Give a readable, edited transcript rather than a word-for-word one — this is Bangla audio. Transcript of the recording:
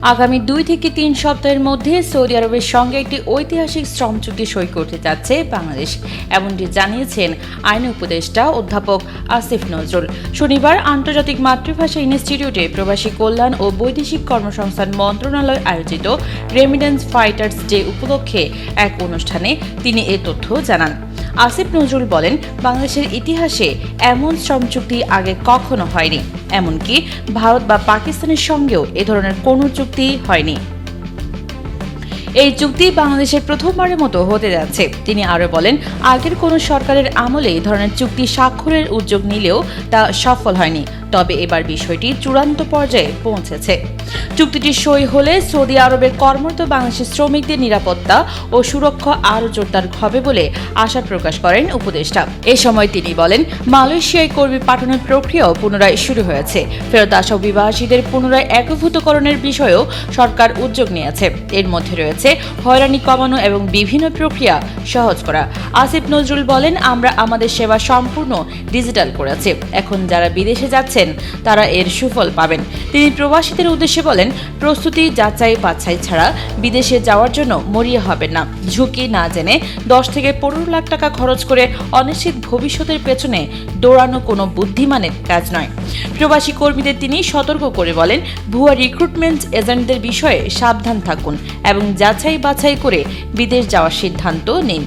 আগামী 2 থেকে 3 সপ্তাহের মধ্যে সৌদি আরবের সঙ্গে একটি ঐতিহাসিক শ্রম চুক্তি সই করতে যাচ্ছে বাংলাদেশ, এমনটি জানিয়েছেন আইন উপদেষ্টা অধ্যাপক আসিফ নজরুল। শনিবার আন্তর্জাতিক মাতৃভাষা ইনস্টিটিউটে প্রবাসী কল্যাণ ও বৈদেশিক কর্মসংস্থান মন্ত্রণালয় আয়োজিত রেমিটেন্স ফাইটার্স ডে উপলক্ষে এক অনুষ্ঠানে তিনি এ তথ্য জানান। আসিফ নজরুল বলেন, বাংলাদেশের ইতিহাসে এমন শ্রম চুক্তি আগে কখনো হয়নি, এমনকি ভারত বা পাকিস্তানের সঙ্গেও এ ধরনের কোনো চুক্তি হয়নি। এই চুক্তি বাংলাদেশের প্রথমবারের মতো হতে যাচ্ছে। তিনি আরও বলেন, আগের কোনো সরকারের আমলে এই ধরনের চুক্তি স্বাক্ষরের উদ্যোগ নিলেও তা সফল হয়নি, তবে এবার বিষয়টি চূড়ান্ত পর্যায়ে পৌঁছেছে। চুক্তিটি সই হলে সৌদি আরবের কর্মরত বাংলাদেশি শ্রমিকদের নিরাপত্তা ও সুরক্ষা আরও জোরদার হবে বলে আশা প্রকাশ করেন উপদেষ্টা। এ সময় তিনি বলেন, মালয়েশিয়ায় কর্মী পাঠানোর প্রক্রিয়াও পুনরায় শুরু হয়েছে। ফেরত আসা অভিবাসীদের পুনরায় একীভূতকরণের বিষয়েও সরকার উদ্যোগ নিয়েছে। এর মধ্যে রয়েছে হয়রানি কমানো এবং বিভিন্ন প্রক্রিয়া সহজ করা। আসিফ নজরুল বলেন, আমরা আমাদের সেবা সম্পূর্ণ ডিজিটাল করেছি। এখন যারা বিদেশে যাচ্ছেন তারা এর সুফল পাবেন। তিনি প্রবাসীদের উদ্দেশ্যে বলেন, প্রস্তুতি যাচাই বাছাই ছাড়া বিদেশে যাওয়ার জন্য মরিয়া হবেন না। ঝুঁকি না জেনে 10 থেকে 15 লাখ টাকা খরচ করে অনিশ্চিত ভবিষ্যতের পেছনে দৌড়ানো কোনো বুদ্ধিমানের কাজ নয়। প্রবাসী কর্মীদের তিনি সতর্ক করে বলেন, ভুয়া রিক্রুটমেন্ট এজেন্টদের বিষয়ে সাবধান থাকুন এবং যাচাই বাছাই করে বিদেশ যাওয়ার সিদ্ধান্ত নিন।